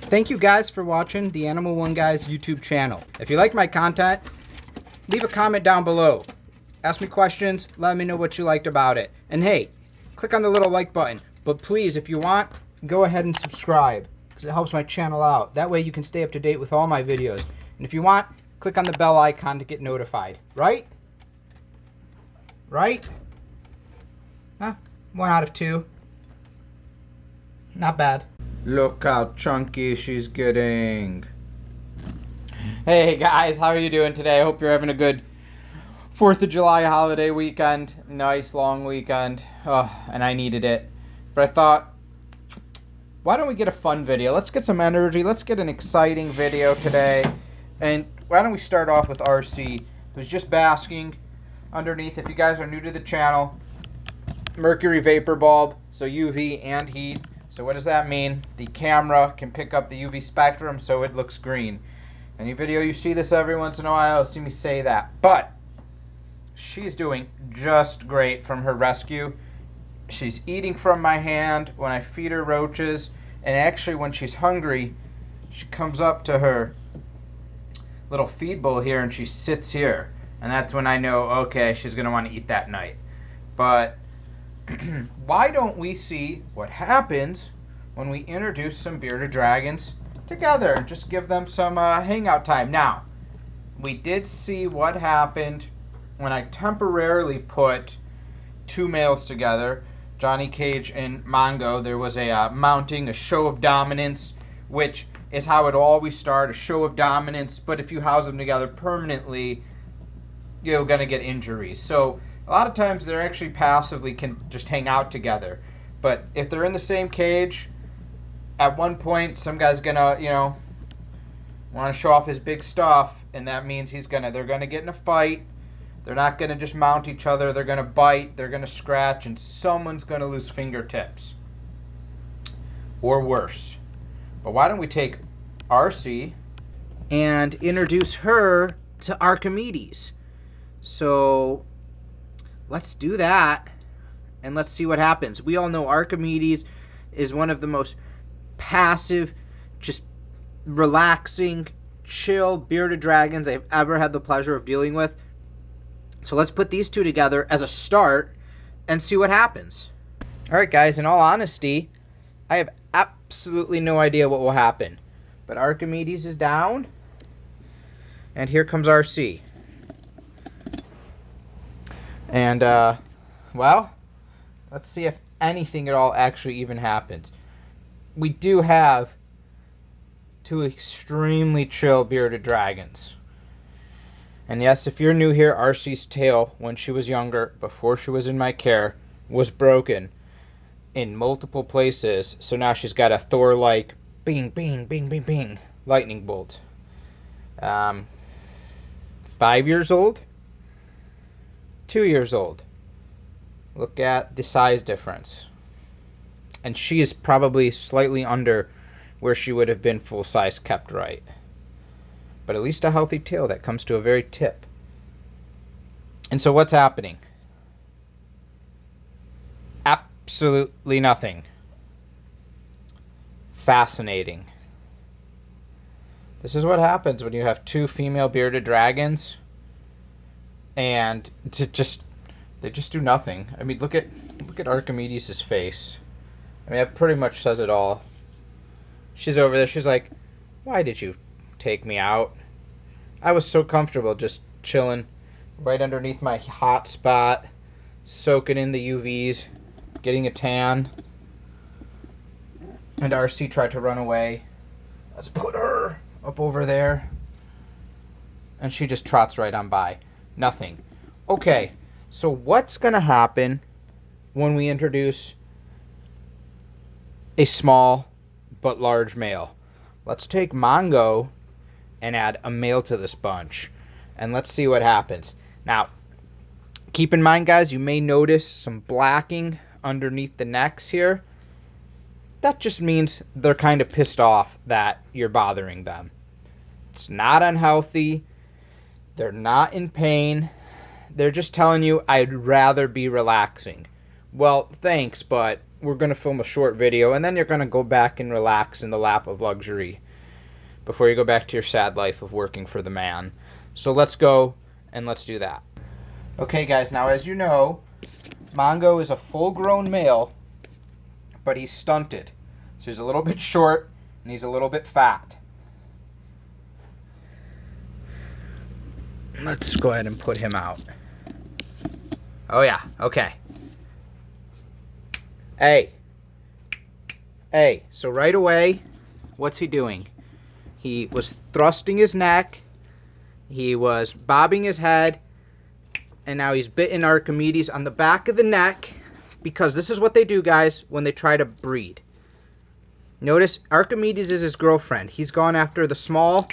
Thank you guys for watching the Animal One Guys YouTube channel. If you like my content, leave a comment down below. Ask me questions, let me know what you liked about it. And hey, click on the little like button. But please, if you want, go ahead and subscribe, because it helps my channel out. That way you can stay up to date with all my videos. And if you want, click on the bell icon to get notified. Right? Right? Huh? 1 out of 2. Not bad. Look how chunky she's getting. Hey guys, how are you doing today? I hope you're having a good 4th of July holiday weekend. Nice long weekend. Oh, and I needed it. But I thought, why don't we get a fun video? Let's get some energy. Let's get an exciting video today. And why don't we start off with Arcee, who's just basking underneath. If you guys are new to the channel, mercury vapor bulb, so UV and heat. So what does that mean? The camera can pick up the UV spectrum so it looks green. Any video you see this every once in a while, you'll see me say that. But she's doing just great from her rescue. She's eating from my hand when I feed her roaches. And actually when she's hungry, she comes up to her little feed bowl here and she sits here. And that's when I know, okay, she's going to want to eat that night. But why don't we see what happens when we introduce some bearded dragons together and just give them some hangout time. Now, we did see what happened when I temporarily put 2 males together, Johnny Cage and Mongo. There was a mounting, a show of dominance, which is how it always starts, a show of dominance. But if you house them together permanently, you're going to get injuries. So a lot of times they're actually passively can just hang out together. But if they're in the same cage, at one point some guy's gonna, want to show off his big stuff, and that means they're gonna get in a fight. They're not gonna just mount each other, they're gonna bite, they're gonna scratch, and someone's gonna lose fingertips. Or worse. But why don't we take Arcee and introduce her to Archimedes? So let's do that, and let's see what happens. We all know Archimedes is one of the most passive, just relaxing, chill bearded dragons I've ever had the pleasure of dealing with. So let's put these two together as a start and see what happens. Alright guys, in all honesty, I have absolutely no idea what will happen. But Archimedes is down, and here comes Arcee. And, well, let's see if anything at all actually even happens. We do have 2 extremely chill bearded dragons. And yes, if you're new here, Arcee's tail, when she was younger, before she was in my care, was broken in multiple places. So now she's got a Thor-like bing, bing, bing, bing, bing lightning bolt. 5 years old? 2 years old. Look at the size difference. And she is probably slightly under where she would have been full size kept right. But at least a healthy tail that comes to a very tip. And so what's happening? Absolutely nothing. Fascinating. This is what happens when you have 2 female bearded dragons. And they just do nothing. I mean, look at Archimedes' face. I mean, that pretty much says it all. She's over there. She's like, why did you take me out? I was so comfortable just chilling right underneath my hot spot, soaking in the UVs, getting a tan. And Arcee tried to run away. Let's put her up over there. And she just trots right on by. Nothing. Okay, so what's going to happen when we introduce a small but large male? Let's take Mongo and add a male to this bunch, and let's see what happens. Now, keep in mind, guys, you may notice some blacking underneath the necks here. That just means they're kind of pissed off that you're bothering them. It's not unhealthy. They're not in pain. They're just telling you, I'd rather be relaxing. Well, thanks, but we're going to film a short video, and then you're going to go back and relax in the lap of luxury before you go back to your sad life of working for the man. So let's go and let's do that. Okay guys, now as you know, Mongo is a full-grown male, but he's stunted. So he's a little bit short and he's a little bit fat. Let's go ahead and put him out. Oh yeah, okay. Hey. Hey, so right away, what's he doing? He was thrusting his neck, he was bobbing his head, and now he's bitten Archimedes on the back of the neck, because this is what they do, guys, when they try to breed. Notice Archimedes is his girlfriend. He's gone after the small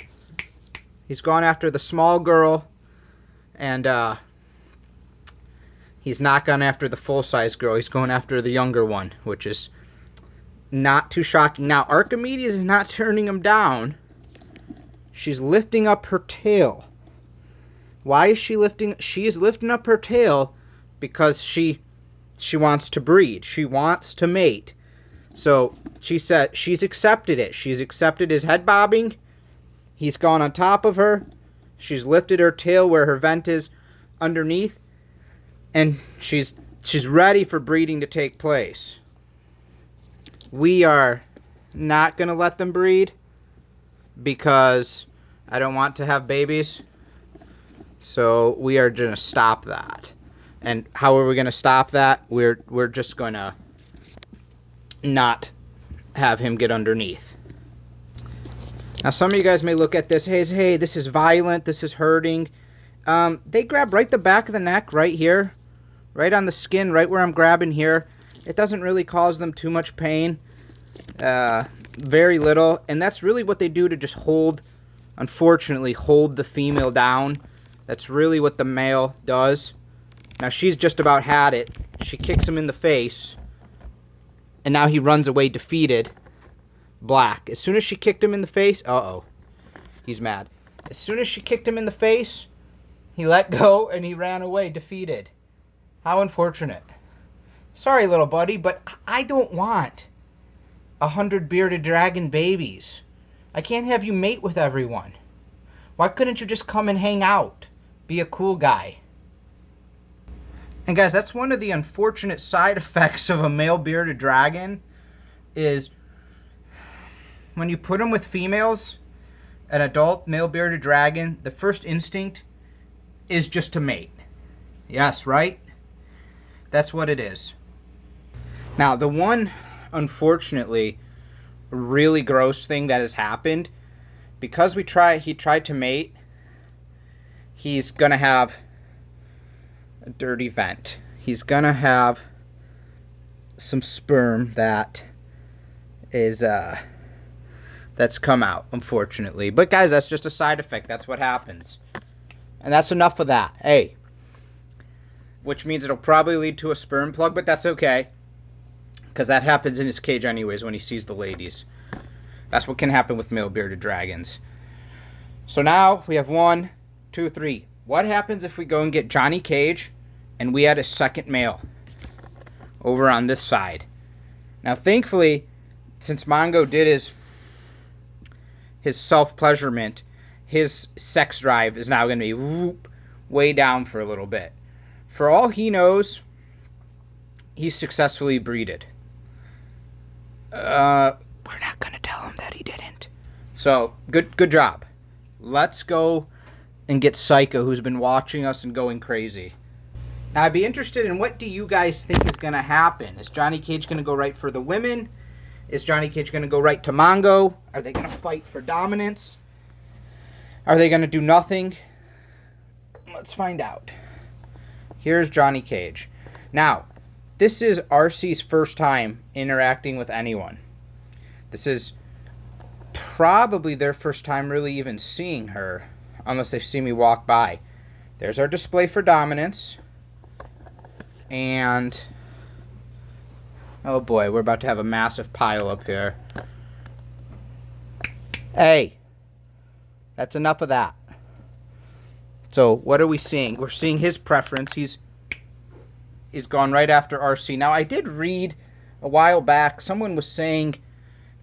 girl, and he's not gone after the full-size girl. He's going after the younger one, which is not too shocking. Now, Archimedes is not turning him down. She's lifting up her tail. Why is she lifting? She is lifting up her tail because she wants to breed. She wants to mate. So she said she's accepted it. She's accepted his head bobbing. He's gone on top of her. She's lifted her tail where her vent is underneath, and she's ready for breeding to take place. We are not going to let them breed because I don't want to have babies. So we are going to stop that. And how are we going to stop that? We're just going to not have him get underneath. Now some of you guys may look at this, hey, this is violent, this is hurting. They grab right the back of the neck right here, right on the skin, right where I'm grabbing here. It doesn't really cause them too much pain, very little, and that's really what they do to just hold, unfortunately, hold the female down. That's really what the male does. Now she's just about had it. She kicks him in the face, and now he runs away defeated. Black. As soon as she kicked him in the face, uh-oh, he's mad. As soon as she kicked him in the face, he let go and he ran away defeated. How unfortunate. Sorry, little buddy, but I don't want 100 bearded dragon babies. I can't have you mate with everyone. Why couldn't you just come and hang out? Be a cool guy. And guys, that's one of the unfortunate side effects of a male bearded dragon, is when you put them with females, an adult male bearded dragon, the first instinct is just to mate. Yes, right? That's what it is. Now, the one, unfortunately, really gross thing that has happened, because he tried to mate, he's going to have a dirty vent. He's going to have some sperm that is, that's come out, unfortunately. But guys, that's just a side effect. That's what happens. And that's enough of that. Hey. Which means it'll probably lead to a sperm plug, but that's okay. Because that happens in his cage anyways when he sees the ladies. That's what can happen with male bearded dragons. So now we have 1, 2, 3. What happens if we go and get Johnny Cage and we add a second male over on this side? Now thankfully, since Mongo did his self-pleasurement, his sex drive is now going to be way down for a little bit. For all he knows, he's successfully breeded. We're not going to tell him that he didn't. So, good job. Let's go and get Psycho, who's been watching us and going crazy. Now, I'd be interested in what do you guys think is going to happen? Is Johnny Cage going to go right for the women? Is Johnny Cage going to go right to Mongo? Are they going to fight for dominance? Are they going to do nothing? Let's find out. Here's Johnny Cage. Now, this is Arcee's first time interacting with anyone. This is probably their first time really even seeing her, unless they've seen me walk by. There's our display for dominance. And oh boy, we're about to have a massive pile up here. Hey, that's enough of that. So what are we seeing? We're seeing his preference. He's gone right after Arcee. Now I did read a while back, someone was saying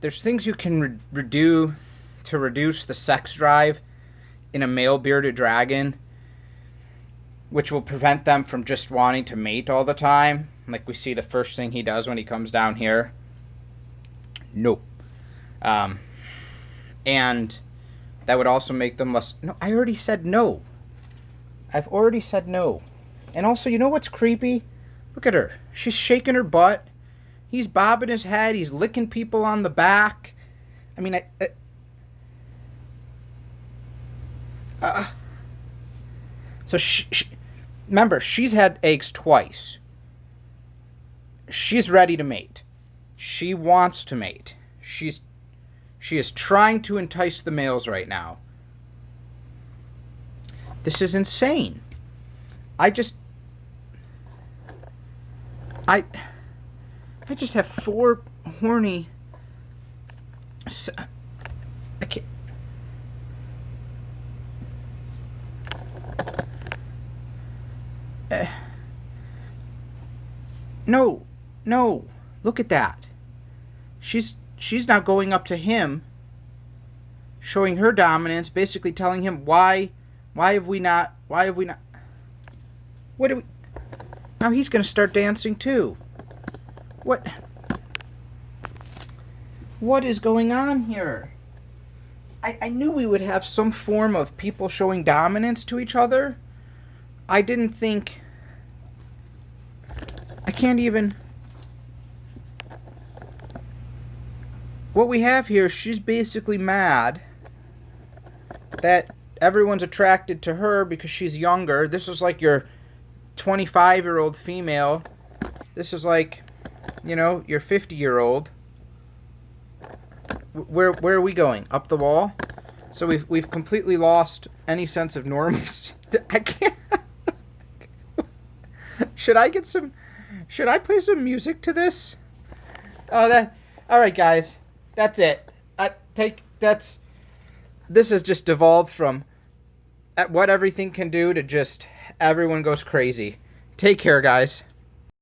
there's things you can do to reduce the sex drive in a male bearded dragon, which will prevent them from just wanting to mate all the time. Like we see the first thing he does when he comes down here. Nope. And that would also make them less... No, I already said no. I've already said no. And also, you know what's creepy? Look at her. She's shaking her butt. He's bobbing his head. He's licking people on the back. I mean, so remember, she's had eggs twice. She's ready to mate. She wants to mate. She is trying to entice the males right now. This is insane. I just have 4 horny... I can't... No. Look at that. She's now going up to him, showing her dominance, basically telling him why have we not... What do we... Now he's going to start dancing too. What is going on here? I knew we would have some form of people showing dominance to each other. I didn't think... I can't even... What we have here, she's basically mad that everyone's attracted to her because she's younger. This is like your 25-year-old female. This is like, you know, your 50-year-old. Where are we going? Up the wall? So we've completely lost any sense of normalcy. I can't... Should I play some music to this? All right, guys. That's it. This has just devolved from what everything can do to just everyone goes crazy. Take care, guys.